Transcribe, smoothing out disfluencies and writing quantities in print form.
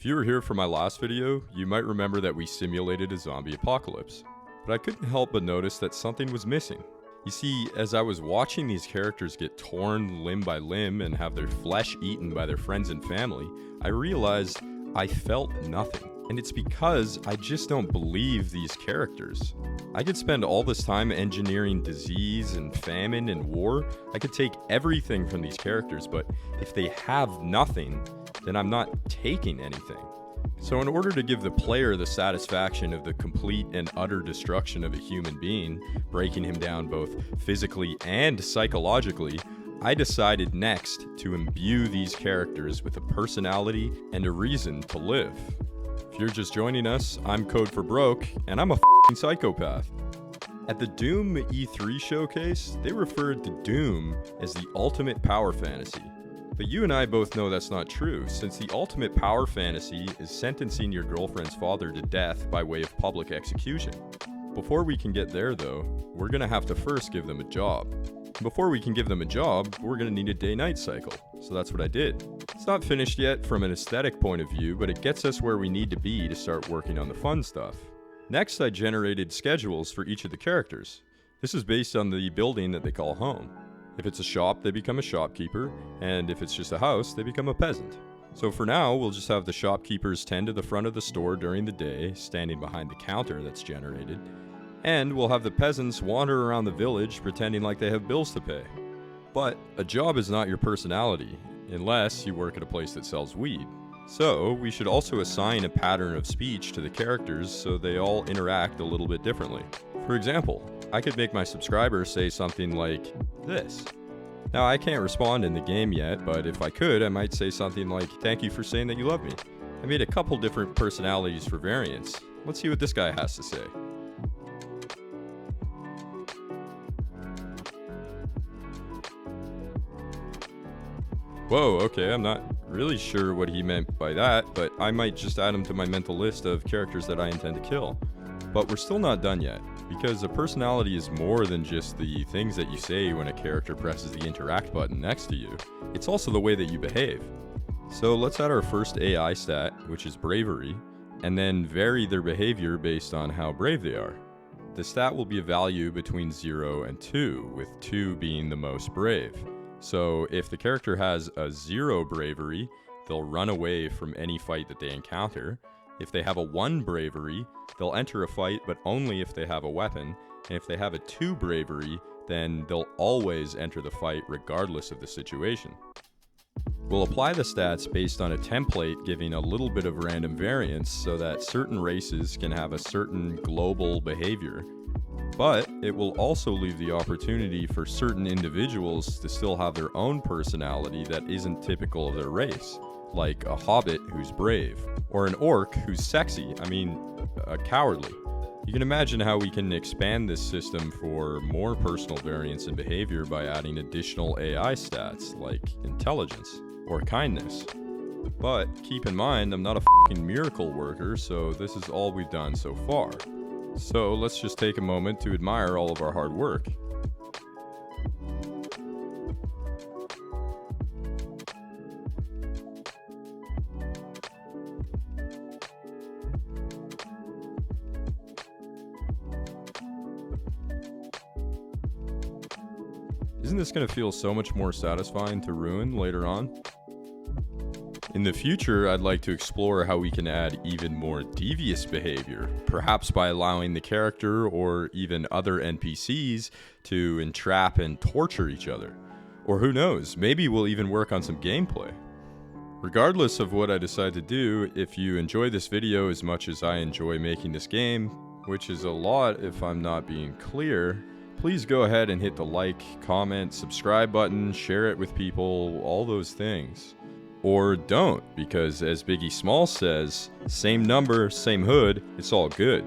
If you were here for my last video, you might remember that we simulated a zombie apocalypse. But I couldn't help but notice that something was missing. You see, as I was watching these characters get torn limb by limb and have their flesh eaten by their friends and family, I realized I felt nothing. And it's because I just don't believe these characters. I could spend all this time engineering disease and famine and war. I could take everything from these characters, but if they have nothing, then I'm not taking anything. So in order to give the player the satisfaction of the complete and utter destruction of a human being, breaking him down both physically and psychologically, I decided next to imbue these characters with a personality and a reason to live. If you're just joining us, I'm Code for Broke, and I'm a f***ing psychopath. At the Doom E3 showcase, they referred to Doom as the ultimate power fantasy. But you and I both know that's not true, since the ultimate power fantasy is sentencing your girlfriend's father to death by way of public execution. Before we can get there though, we're gonna have to first give them a job. Before we can give them a job, we're gonna need a day-night cycle. So that's what I did. It's not finished yet from an aesthetic point of view, but it gets us where we need to be to start working on the fun stuff. Next, I generated schedules for each of the characters. This is based on the building that they call home. If it's a shop, they become a shopkeeper, and if it's just a house, they become a peasant. So for now, we'll just have the shopkeepers tend to the front of the store during the day, standing behind the counter that's generated, and we'll have the peasants wander around the village pretending like they have bills to pay. But a job is not your personality, unless you work at a place that sells weed. So we should also assign a pattern of speech to the characters so they all interact a little bit differently. For example, I could make my subscriber say something like this. Now I can't respond in the game yet, but if I could, I might say something like, "Thank you for saying that you love me." I made a couple different personalities for variants. Let's see what this guy has to say. Whoa, okay, I'm not really sure what he meant by that, but I might just add him to my mental list of characters that I intend to kill. But we're still not done yet, because a personality is more than just the things that you say when a character presses the interact button next to you. It's also the way that you behave. So let's add our first AI stat, which is bravery, and then vary their behavior based on how brave they are. The stat will be a value between 0 and 2, with 2 being the most brave. So if the character has a 0 bravery, they'll run away from any fight that they encounter. If they have a 1 bravery, they'll enter a fight, but only if they have a weapon. And if they have a 2 bravery, then they'll always enter the fight regardless of the situation. We'll apply the stats based on a template giving a little bit of random variance so that certain races can have a certain global behavior. But it will also leave the opportunity for certain individuals to still have their own personality that isn't typical of their race, like a hobbit who's brave, or an orc who's sexy, cowardly. You can imagine how we can expand this system for more personal variance in behavior by adding additional AI stats like intelligence or kindness. But keep in mind, I'm not a fucking miracle worker, so this is all we've done so far. So let's just take a moment to admire all of our hard work. Isn't this going to feel so much more satisfying to ruin later on? In the future, I'd like to explore how we can add even more devious behavior, perhaps by allowing the character or even other NPCs to entrap and torture each other. Or who knows, maybe we'll even work on some gameplay. Regardless of what I decide to do, if you enjoy this video as much as I enjoy making this game, which is a lot if I'm not being clear, please go ahead and hit the like, comment, subscribe button, share it with people, all those things. Or don't, because as Biggie Smalls says, same number, same hood, it's all good.